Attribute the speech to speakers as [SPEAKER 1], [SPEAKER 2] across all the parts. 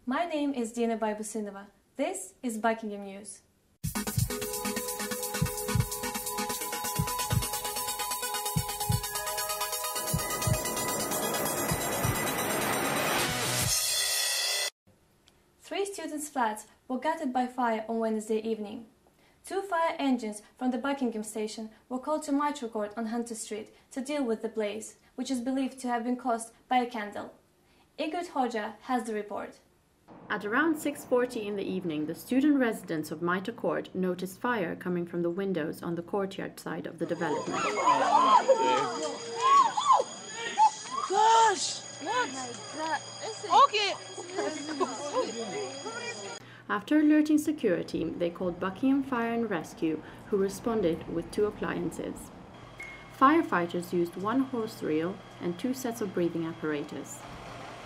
[SPEAKER 1] My name is Dina Baybusinova. This is Buckingham News. Three students' flats were gutted by fire on Wednesday evening. 2 fire engines from the Buckingham station were called to Mitre Court on Hunter Street to deal with the blaze, which is believed to have been caused by a candle. Ingrid Hoja has the report.
[SPEAKER 2] At around 6:40 in the evening, the student residents of Mitre Court noticed fire coming from the windows on the courtyard side of the development.
[SPEAKER 3] Gosh! What? Okay.
[SPEAKER 2] After alerting security, they called Buckingham Fire and Rescue, who responded with 2 appliances. Firefighters used 1 hose reel and 2 sets of breathing apparatus.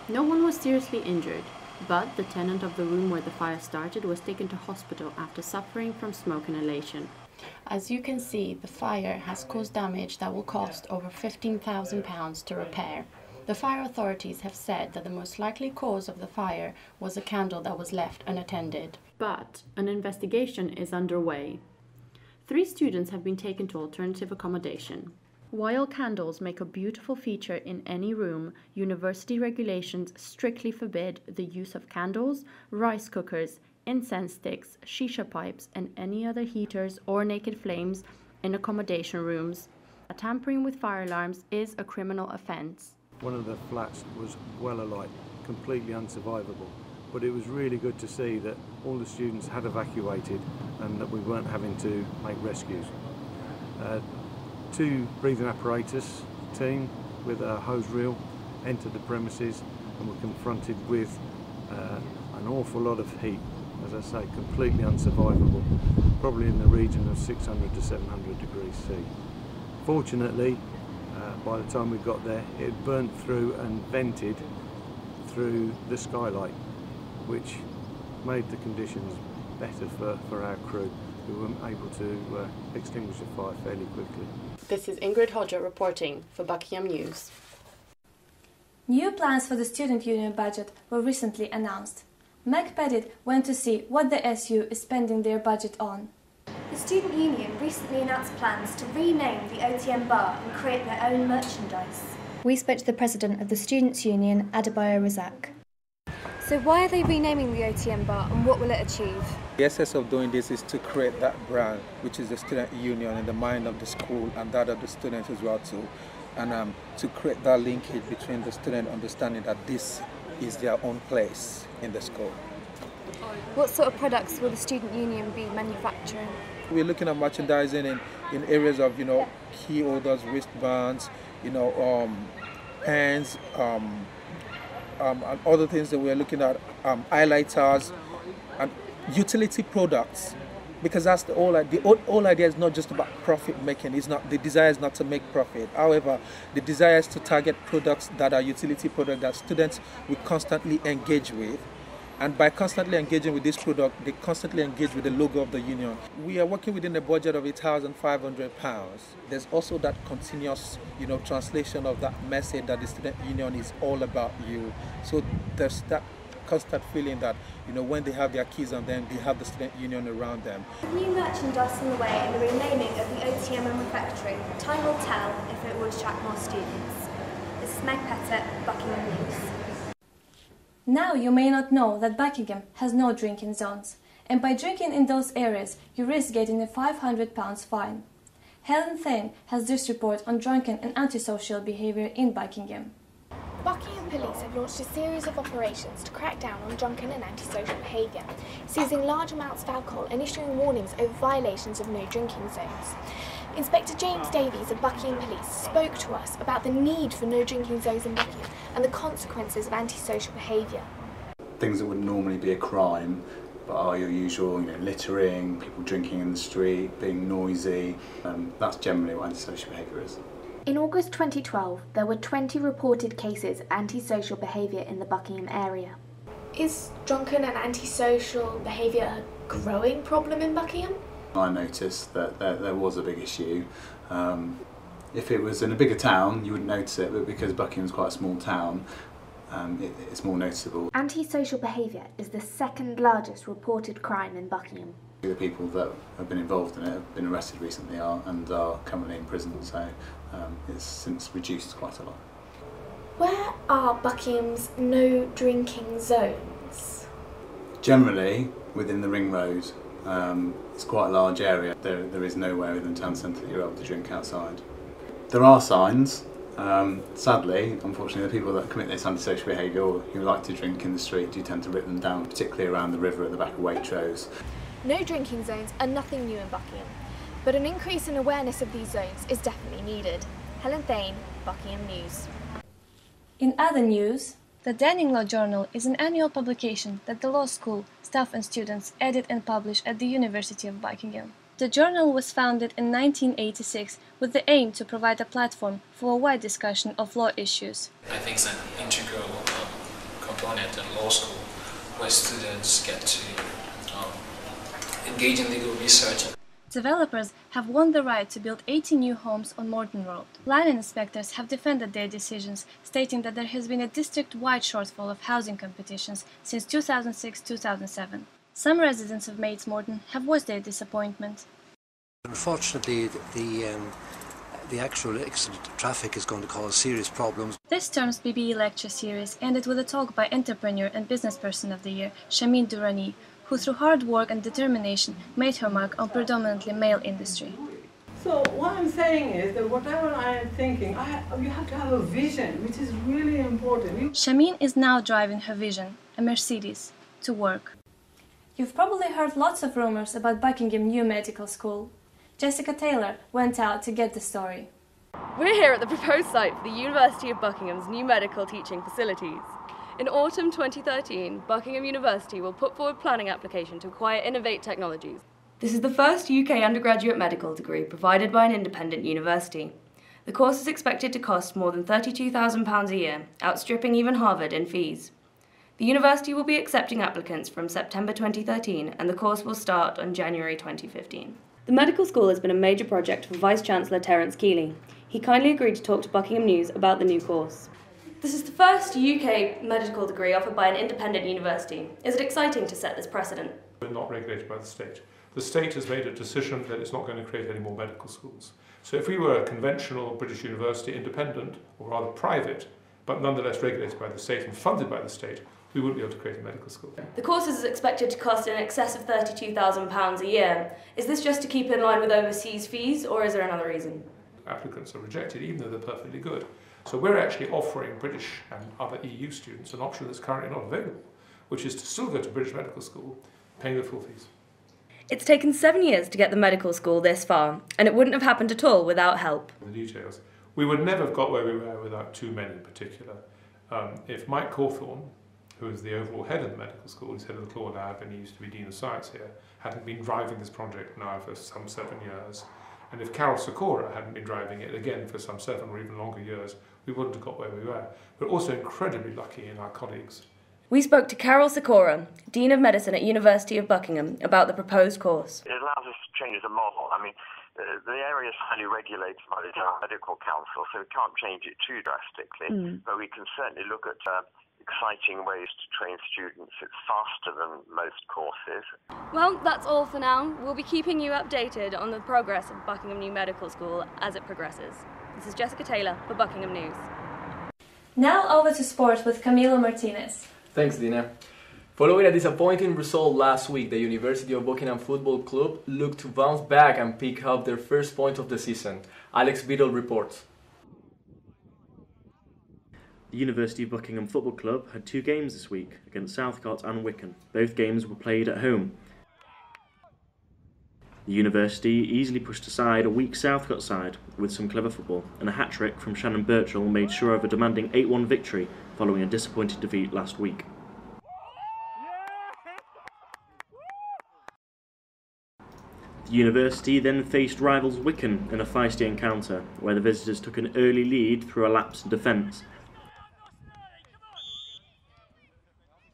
[SPEAKER 2] No one was seriously injured, but the tenant of the room where the fire started was taken to hospital after suffering from smoke inhalation. As you can see, the fire has caused damage that will cost over £15,000 to repair. The fire authorities have said that the most likely cause of the fire was a candle that was left unattended. But an investigation is underway. 3 students have been taken to alternative accommodation. While candles make a beautiful feature in any room, university regulations strictly forbid the use of candles, rice cookers, incense sticks, shisha pipes, and any other heaters or naked flames in accommodation rooms. Tampering with fire alarms is a criminal offence.
[SPEAKER 4] One of the flats was well alight, completely unsurvivable, but it was really good to see that all the students had evacuated and that we weren't having to make rescues. 2 breathing apparatus team with a hose reel entered the premises and were confronted with an awful lot of heat, as I say, completely unsurvivable, probably in the region of 600 to 700 degrees C. Fortunately, by the time we got there, it burnt through and vented through the skylight, which made the conditions better for our crew, who were able to extinguish the fire fairly quickly.
[SPEAKER 2] This is Ingrid Hoja reporting for Buckingham News.
[SPEAKER 1] New plans for the student union budget were recently announced. Meg Pettit went to see what the SU is spending their budget on.
[SPEAKER 5] The student union recently announced plans to rename the OTM bar and create their own merchandise.
[SPEAKER 6] We spoke to the president of the Students' Union, Adebayo Razak.
[SPEAKER 7] So why are they renaming the OTM bar and what will it achieve?
[SPEAKER 8] The essence of doing this is to create that brand, which is the student union, in the mind of the school and that of the students as well too. And to create that linkage between the student understanding that this is their own place in the school.
[SPEAKER 7] What sort of products will the student union be manufacturing?
[SPEAKER 8] We're looking at merchandising in areas of, key holders, wristbands, pens, and other things that we're looking at, highlighters and utility products, because that's the whole idea is not just about profit making. It's not, the desire is not to make profit. However, the desire is to target products that are utility products that students will constantly engage with. And by constantly engaging with this product, they constantly engage with the logo of the union. We are working within a budget of £8,500. There's also that continuous, translation of that message that the student union is all about you. So there's that constant feeling that, when they have their keys on them, they have the student union around them.
[SPEAKER 5] New merchandise on the way and the renaming of the OTM and refectory. Time will tell if it will attract more students. This is Meg Pettit, Buckingham News.
[SPEAKER 1] Now you may not know that Buckingham has no drinking zones, and by drinking in those areas you risk getting a £500 fine. Helen Thane has this report on drunken and antisocial behaviour in Buckingham.
[SPEAKER 9] Buckingham Police have launched a series of operations to crack down on drunken and antisocial behaviour, seizing large amounts of alcohol and issuing warnings over violations of no drinking zones. Inspector James Davies of Buckingham Police spoke to us about the need for no drinking zones in Buckingham and the consequences of antisocial behaviour.
[SPEAKER 10] Things that would normally be a crime but are your usual, littering, people drinking in the street, being noisy. That's generally what antisocial behaviour is.
[SPEAKER 9] In August 2012, there were 20 reported cases of antisocial behaviour in the Buckingham area. Is drunken and antisocial behaviour a growing problem in Buckingham?
[SPEAKER 10] I noticed that there was a big issue. If it was in a bigger town, you wouldn't notice it, but because Buckingham's quite a small town, it's more noticeable.
[SPEAKER 9] Antisocial behaviour is the second largest reported crime in Buckingham.
[SPEAKER 10] The people that have been involved in it have been arrested recently and are currently in prison, so it's since reduced quite a lot.
[SPEAKER 9] Where are Buckingham's no drinking zones?
[SPEAKER 10] Generally, within the ring road, it's quite a large area. There is nowhere within town centre that you're able to drink outside. There are signs. Sadly, unfortunately, the people that commit this antisocial behaviour or who like to drink in the street do tend to rip them down, particularly around the river at the back of Waitrose.
[SPEAKER 9] No drinking zones are nothing new in Buckingham, but an increase in awareness of these zones is definitely needed. Helen Thane, Buckingham News.
[SPEAKER 1] In other news, the Danning Law Journal is an annual publication that the law school, staff and students edit and publish at the University of Buckingham. The journal was founded in 1986 with the aim to provide a platform for a wide discussion of law issues.
[SPEAKER 11] I think it's an integral component in law school where students get to engage in legal research.
[SPEAKER 1] Developers have won the right to build 80 new homes on Morton Road. Planning inspectors have defended their decisions, stating that there has been a district-wide shortfall of housing competitions since 2006-2007. Some residents of Maids Morton have voiced their disappointment.
[SPEAKER 12] Unfortunately, the actual accident traffic is going to cause serious problems.
[SPEAKER 1] This term's BBE lecture series ended with a talk by Entrepreneur and Business Person of the Year, Shamin Durrani, who through hard work and determination made her mark on predominantly male industry.
[SPEAKER 13] So what I'm saying is that whatever I am thinking, you have to have a vision, which is really important.
[SPEAKER 1] Shamin is now driving her vision, a Mercedes, to work. You've probably heard lots of rumors about Buckingham New Medical School. Jessica Taylor went out to get the story.
[SPEAKER 14] We're here at the proposed site for the University of Buckingham's new medical teaching facilities. In autumn 2013, Buckingham University will put forward planning application to acquire Innovate Technologies.
[SPEAKER 15] This is the first UK undergraduate medical degree provided by an independent university. The course is expected to cost more than £32,000 a year, outstripping even Harvard in fees. The university will be accepting applicants from September 2013 and the course will start on January 2015.
[SPEAKER 16] The medical school has been a major project for Vice-Chancellor Terence Keeley. He kindly agreed to talk to Buckingham News about the new course.
[SPEAKER 15] This is the first UK medical degree offered by an independent university. Is it exciting to set this precedent?
[SPEAKER 17] We're not regulated by the state. The state has made a decision that it's not going to create any more medical schools. So if we were a conventional British university, independent, or rather private, but nonetheless regulated by the state and funded by the state, we wouldn't be able to create a medical school.
[SPEAKER 15] The course is expected to cost in excess of £32,000 a year. Is this just to keep in line with overseas fees, or is there another reason?
[SPEAKER 17] Applicants are rejected even though they're perfectly good. So we're actually offering British and other EU students an option that's currently not available, which is to still go to British medical school, paying the full fees.
[SPEAKER 16] It's taken 7 years to get the medical school this far, and it wouldn't have happened at all without help.
[SPEAKER 17] The details. We would never have got where we were without two men in particular. If Mike Cawthorne, who is the overall head of the medical school, he's head of the Claw Lab and he used to be Dean of Science here, hadn't been driving this project now for some 7 years, and if Carol Sikora hadn't been driving it again for some 7 or even longer years, we wouldn't have got where we were. We're also incredibly lucky in our colleagues.
[SPEAKER 16] We spoke to Carol Sikora, Dean of Medicine at University of Buckingham, about the proposed course.
[SPEAKER 18] It allows us to change the model. I mean, the area is highly regulated by the General Medical Council, so we can't change it too drastically, but we can certainly look at exciting ways to train students. It's faster than most courses.
[SPEAKER 14] Well, that's all for now. We'll be keeping you updated on the progress of Buckingham New Medical School as it progresses. This is Jessica Taylor for Buckingham News.
[SPEAKER 1] Now over to sport with Camilo Martinez.
[SPEAKER 19] Thanks, Dina. Following a disappointing result last week, the University of Buckingham Football Club looked to bounce back and pick up their first point of the season. Alex Biddle reports.
[SPEAKER 20] The University of Buckingham Football Club had 2 games this week against Southcott and Wycombe. Both games were played at home. The University easily pushed aside a weak Southcott side with some clever football, and a hat-trick from Shannon Birchall made sure of a demanding 8-1 victory following a disappointing defeat last week. The University then faced rivals Wycombe in a feisty encounter, where the visitors took an early lead through a lapse in defence.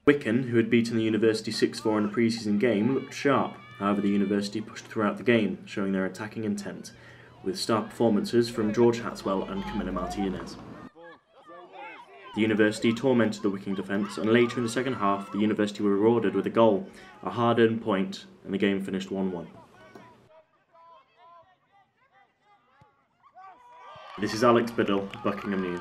[SPEAKER 20] Wycombe, who had beaten the University 6-4 in a pre-season game, looked sharp. However, the University pushed throughout the game, showing their attacking intent, with star performances from George Hatswell and Camilla Martinez. The university tormented the Wiking defence, and later in the second half, the university were rewarded with a goal, a hard-earned point, and the game finished 1-1. This is Alex Biddle, Buckingham News.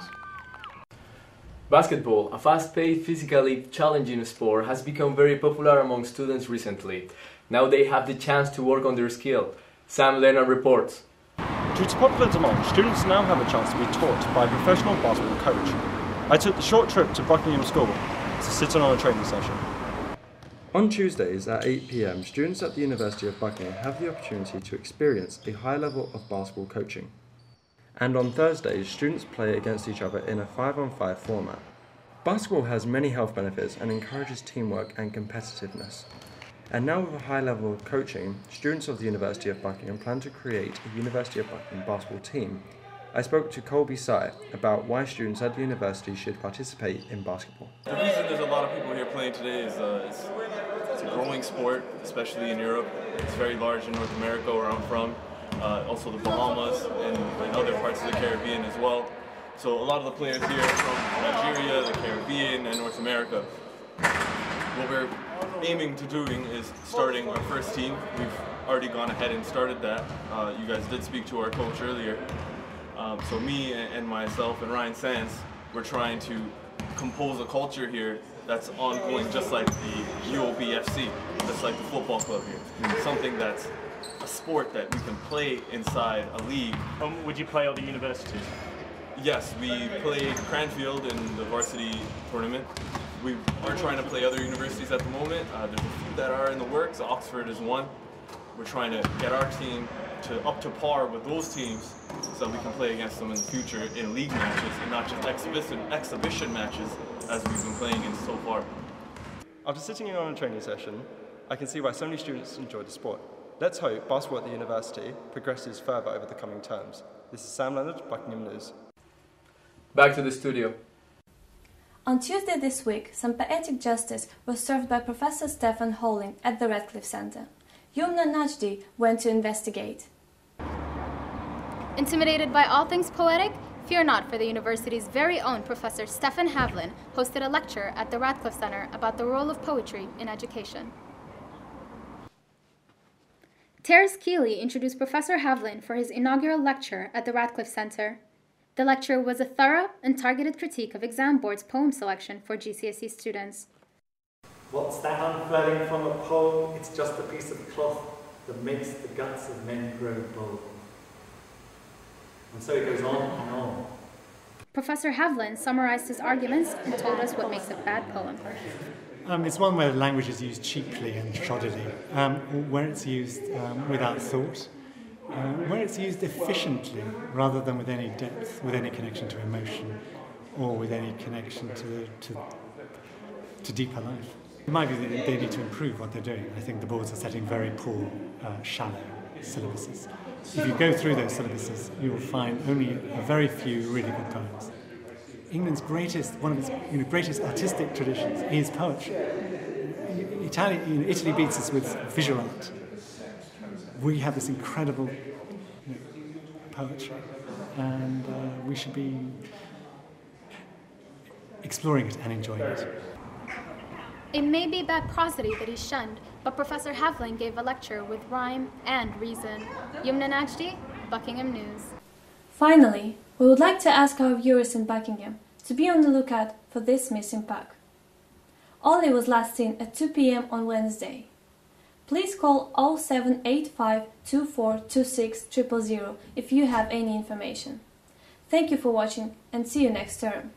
[SPEAKER 19] Basketball, a fast-paced, physically challenging sport, has become very popular among students recently. Now they have the chance to work on their skill. Sam Leonard reports.
[SPEAKER 21] Due to popular demand, students now have a chance to be taught by a professional basketball coach. I took the short trip to Buckingham School to sit in on a training session.
[SPEAKER 22] On Tuesdays at 8 p.m, students at the University of Buckingham have the opportunity to experience a high level of basketball coaching. And on Thursdays, students play against each other in a 5-on-5 format. Basketball has many health benefits and encourages teamwork and competitiveness. And now with a high level of coaching, students of the University of Buckingham plan to create a University of Buckingham basketball team. I spoke to Colby Sy about why students at the university should participate in basketball.
[SPEAKER 23] The reason there's a lot of people here playing today is it's a growing sport, especially in Europe. It's very large in North America, where I'm from, also the Bahamas and other parts of the Caribbean as well. So a lot of the players here are from Nigeria, the Caribbean, and North America. What we're aiming to doing is starting our first team. We've already gone ahead and started that. You guys did speak to our coach earlier. So me and myself and Ryan Sands, we're trying to compose a culture here that's ongoing, just like the UOBFC, just like the football club here. Something that's a sport that we can play inside a league.
[SPEAKER 20] Would you play other universities?
[SPEAKER 23] Yes, we play Cranfield in the varsity tournament. We are trying to play other universities at the moment. There's a few that are in the works. Oxford is one. We're trying to get our team up to par with those teams so we can play against them in the future in league matches and not just exhibition matches as we've been playing in so far.
[SPEAKER 21] After sitting in on a training session, I can see why so many students enjoy the sport. Let's hope basketball at the university progresses further over the coming terms. This is Sam Leonard, Buckingham News.
[SPEAKER 19] Back to the studio.
[SPEAKER 1] On Tuesday this week, some poetic justice was served by Professor Stefan Holling at the Radcliffe Centre. Yumna Najdi went to investigate.
[SPEAKER 24] Intimidated by all things poetic? Fear not, for the university's very own Professor Stefan Havlin hosted a lecture at the Radcliffe Centre about the role of poetry in education. Terrace Keeley introduced Professor Havlin for his inaugural lecture at the Radcliffe Centre. The lecture was a thorough and targeted critique of exam board's poem selection for GCSE students.
[SPEAKER 25] What's that unfurling from a poem? It's just a piece of cloth that makes the guts of men grow bold. And so it goes on and on.
[SPEAKER 24] Professor Havlin summarized his arguments and told us what makes a bad poem.
[SPEAKER 26] It's one where language is used cheaply and shoddily, where it's used without thought, where it's used efficiently rather than with any depth, with any connection to emotion, or with any connection to deeper life. In my view, they need to improve what they're doing. I think the boards are setting very poor, shallow syllabuses. If you go through those syllabuses, you will find only a very few really good poems. England's one of its greatest artistic traditions is poetry. Italy beats us with visual art. We have this incredible poetry, and we should be exploring it and enjoying it.
[SPEAKER 24] It may be bad prosody that he's shunned, but Professor Havlin gave a lecture with rhyme and reason. Yumna Najdi, Buckingham News.
[SPEAKER 1] Finally, we would like to ask our viewers in Buckingham to be on the lookout for this missing puck. Ollie was last seen at 2 p.m. on Wednesday. Please call 0785 2426 000 if you have any information. Thank you for watching and see you next term.